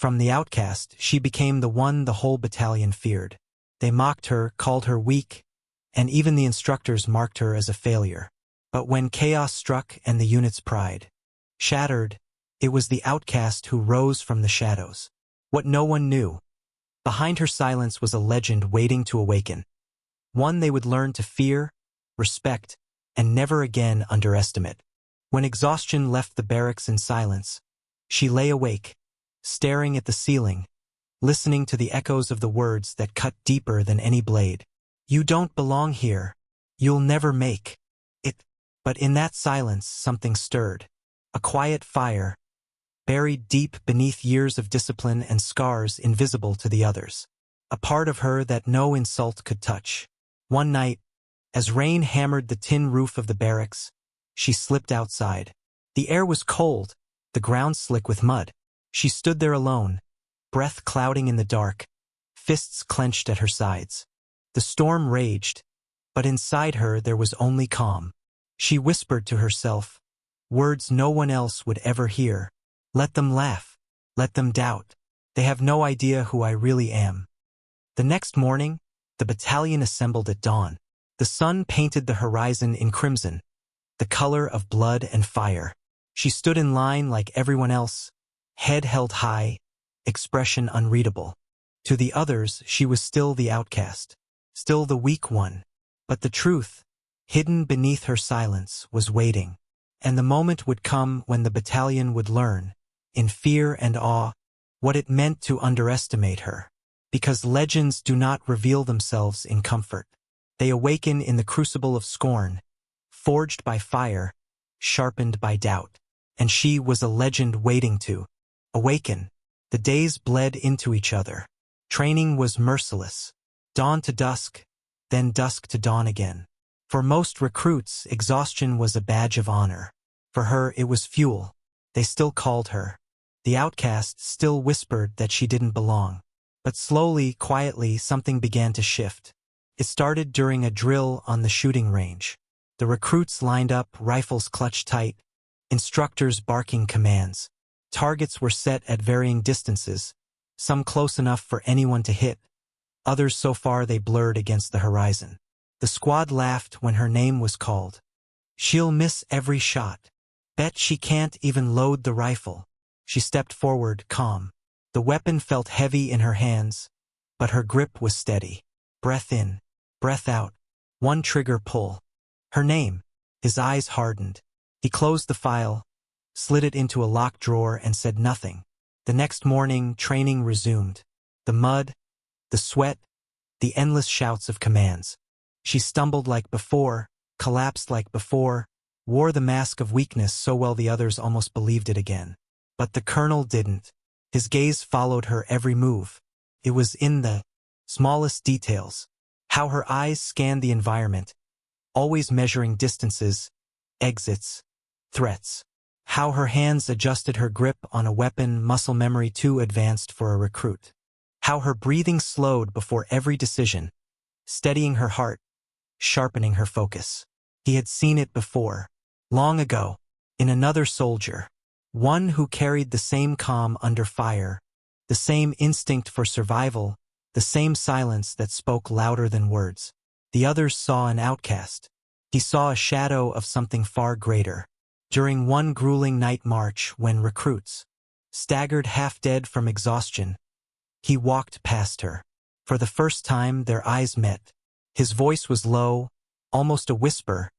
From the outcast, she became the one the whole battalion feared. They mocked her, called her weak, and even the instructors marked her as a failure. But when chaos struck and the unit's pride shattered, it was the outcast who rose from the shadows. What no one knew, behind her silence was a legend waiting to awaken. One they would learn to fear, respect, and never again underestimate. When exhaustion left the barracks in silence, she lay awake, staring at the ceiling, listening to the echoes of the words that cut deeper than any blade. You don't belong here. You'll never make it. But in that silence, something stirred. A quiet fire, buried deep beneath years of discipline and scars invisible to the others. A part of her that no insult could touch. One night, as rain hammered the tin roof of the barracks, she slipped outside. The air was cold, the ground slick with mud. She stood there alone, breath clouding in the dark, fists clenched at her sides. The storm raged, but inside her there was only calm. She whispered to herself, words no one else would ever hear. Let them laugh. Let them doubt. They have no idea who I really am. The next morning, the battalion assembled at dawn. The sun painted the horizon in crimson, the color of blood and fire. She stood in line like everyone else, head held high, expression unreadable. To the others, she was still the outcast, still the weak one. But the truth, hidden beneath her silence, was waiting. And the moment would come when the battalion would learn, in fear and awe, what it meant to underestimate her. Because legends do not reveal themselves in comfort. They awaken in the crucible of scorn, forged by fire, sharpened by doubt. And she was a legend waiting to awaken. The days bled into each other. Training was merciless. Dawn to dusk, then dusk to dawn again. For most recruits, exhaustion was a badge of honor. For her, it was fuel. They still called her. The outcast still whispered that she didn't belong. But slowly, quietly, something began to shift. It started during a drill on the shooting range. The recruits lined up, rifles clutched tight, instructors barking commands. Targets were set at varying distances, some close enough for anyone to hit, others so far they blurred against the horizon. The squad laughed when her name was called. She'll miss every shot. Bet she can't even load the rifle. She stepped forward, calm. The weapon felt heavy in her hands, but her grip was steady. Breath in, breath out. One trigger pull. Her name. His eyes hardened. He closed the file, slid it into a locked drawer, and said nothing. The next morning, training resumed. The mud, the sweat, the endless shouts of commands. She stumbled like before, collapsed like before, wore the mask of weakness so well the others almost believed it again. But the colonel didn't. His gaze followed her every move. It was in the smallest details. How her eyes scanned the environment, always measuring distances, exits, threats. How her hands adjusted her grip on a weapon, muscle memory too advanced for a recruit. How her breathing slowed before every decision, steadying her heart, sharpening her focus. He had seen it before, long ago, in another soldier. One who carried the same calm under fire, the same instinct for survival, the same silence that spoke louder than words. The others saw an outcast. He saw a shadow of something far greater. During one grueling night march, when recruits staggered half-dead from exhaustion, he walked past her. For the first time, their eyes met. His voice was low, almost a whisper,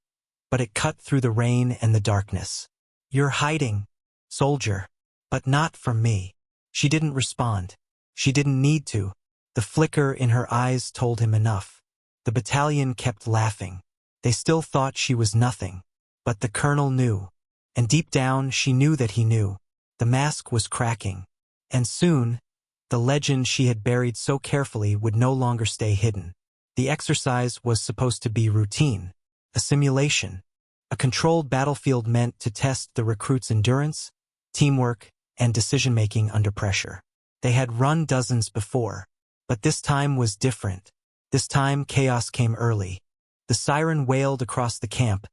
but it cut through the rain and the darkness. You're hiding, soldier, but not from me. She didn't respond. She didn't need to. The flicker in her eyes told him enough. The battalion kept laughing. They still thought she was nothing. But the colonel knew. And deep down, she knew that he knew. The mask was cracking. And soon, the legend she had buried so carefully would no longer stay hidden. The exercise was supposed to be routine, a simulation, a controlled battlefield meant to test the recruits' endurance, teamwork, and decision-making under pressure. They had run dozens before, but this time was different. This time, chaos came early. The siren wailed across the camp,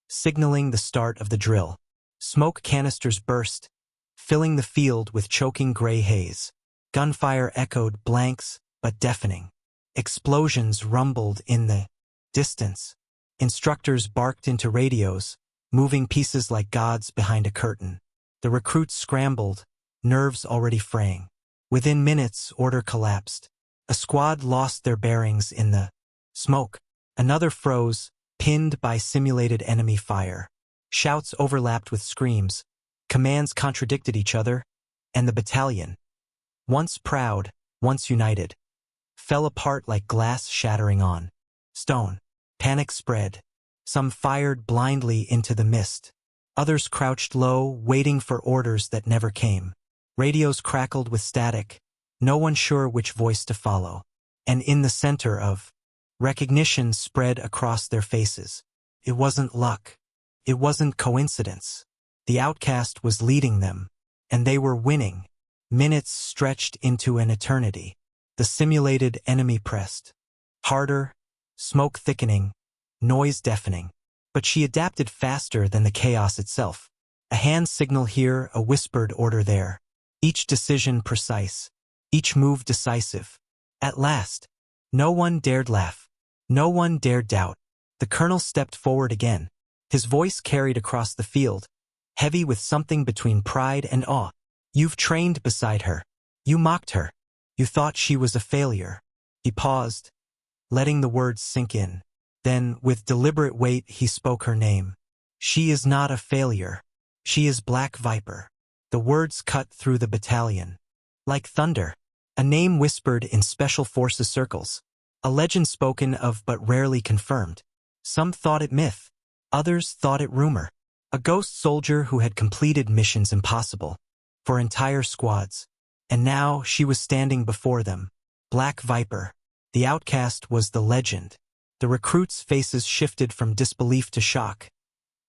signaling the start of the drill. Smoke canisters burst, filling the field with choking gray haze. Gunfire echoed, blanks, but deafening. Explosions rumbled in the distance. Instructors barked into radios, moving pieces like gods behind a curtain. The recruits scrambled, nerves already fraying. Within minutes, order collapsed. A squad lost their bearings in the smoke. Another froze, pinned by simulated enemy fire. Shouts overlapped with screams. Commands contradicted each other, and the battalion, once proud, once united, fell apart like glass shattering on stone. Panic spread. Some fired blindly into the mist. Others crouched low, waiting for orders that never came. Radios crackled with static, no one sure which voice to follow. And in the center of recognition spread across their faces. It wasn't luck. It wasn't coincidence. The outcast was leading them, and they were winning. Minutes stretched into an eternity. The simulated enemy pressed. Harder, smoke thickening, noise deafening. But she adapted faster than the chaos itself. A hand signal here, a whispered order there. Each decision precise. Each move decisive. At last, no one dared laugh. No one dared doubt. The colonel stepped forward again. His voice carried across the field, heavy with something between pride and awe. You've trained beside her. You mocked her. You thought she was a failure. He paused, letting the words sink in. Then, with deliberate weight, he spoke her name. She is not a failure. She is Black Viper. The words cut through the battalion. Like thunder. A name whispered in special forces circles. A legend spoken of but rarely confirmed. Some thought it myth. Others thought it rumor. A ghost soldier who had completed missions impossible for entire squads. And now she was standing before them. Black Viper. The outcast was the legend. The recruits' faces shifted from disbelief to shock,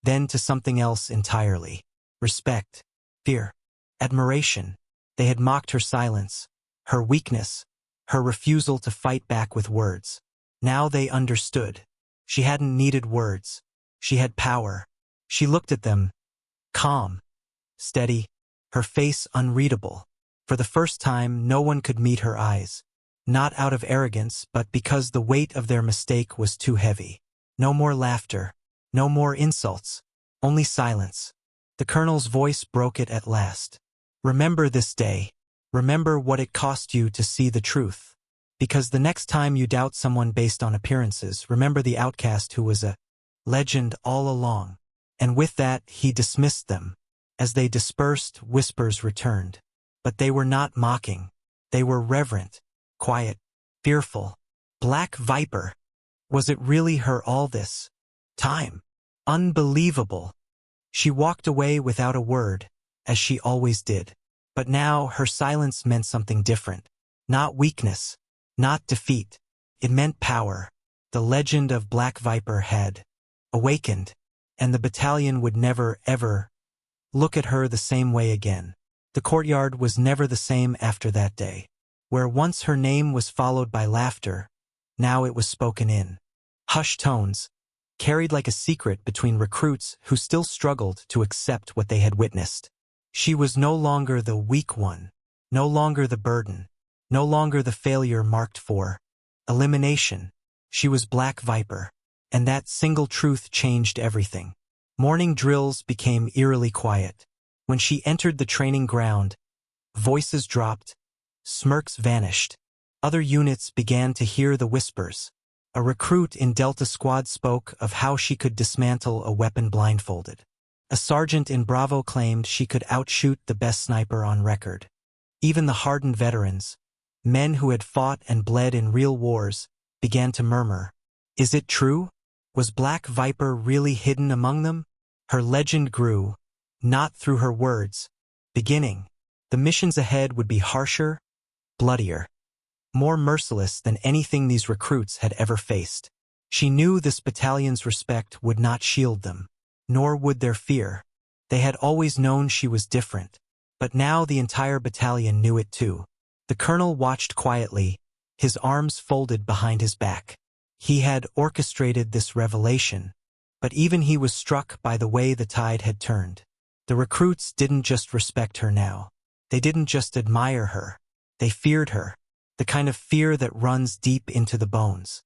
then to something else entirely. Respect, fear, admiration. They had mocked her silence, her weakness, her refusal to fight back with words. Now they understood. She hadn't needed words. She had power. She looked at them, calm, steady, her face unreadable. For the first time, no one could meet her eyes. Not out of arrogance, but because the weight of their mistake was too heavy. No more laughter, no more insults, only silence. The colonel's voice broke it at last. Remember this day. Remember what it cost you to see the truth. Because the next time you doubt someone based on appearances, remember the outcast who was a legend all along. And with that, he dismissed them. As they dispersed, whispers returned. But they were not mocking. They were reverent, quiet, fearful. Black Viper. Was it really her all this time? Unbelievable. She walked away without a word, as she always did. But now her silence meant something different. Not weakness, not defeat. It meant power. The legend of Black Viper had awakened, and the battalion would never, ever look at her the same way again. The courtyard was never the same after that day. Where once her name was followed by laughter, now it was spoken in hushed tones, carried like a secret between recruits who still struggled to accept what they had witnessed. She was no longer the weak one, no longer the burden, no longer the failure marked for elimination. She was Black Viper, and that single truth changed everything. Morning drills became eerily quiet. When she entered the training ground, voices dropped, smirks vanished. Other units began to hear the whispers. A recruit in Delta Squad spoke of how she could dismantle a weapon blindfolded. A sergeant in Bravo claimed she could outshoot the best sniper on record. Even the hardened veterans, men who had fought and bled in real wars, began to murmur. Is it true? Was Black Viper really hidden among them? Her legend grew, not through her words. Beginning, the missions ahead would be harsher, bloodier, more merciless than anything these recruits had ever faced. She knew this battalion's respect would not shield them, nor would their fear. They had always known she was different, but now the entire battalion knew it too. The colonel watched quietly, his arms folded behind his back. He had orchestrated this revelation, but even he was struck by the way the tide had turned. The recruits didn't just respect her now. They didn't just admire her. They feared her. The kind of fear that runs deep into the bones.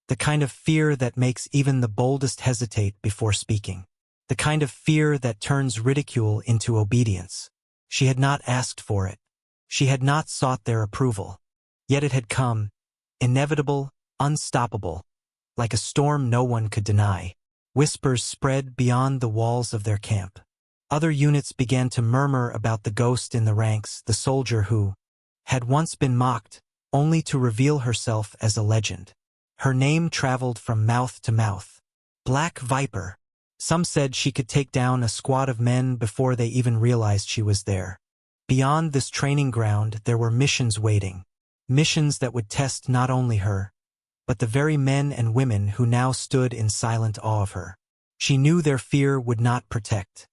The kind of fear that makes even the boldest hesitate before speaking. The kind of fear that turns ridicule into obedience. She had not asked for it. She had not sought their approval. Yet it had come, inevitable, unstoppable, like a storm no one could deny. Whispers spread beyond the walls of their camp. Other units began to murmur about the ghost in the ranks, the soldier who had once been mocked, only to reveal herself as a legend. Her name traveled from mouth to mouth. Black Viper. Some said she could take down a squad of men before they even realized she was there. Beyond this training ground, there were missions waiting. Missions that would test not only her, but the very men and women who now stood in silent awe of her. She knew their fear would not protect.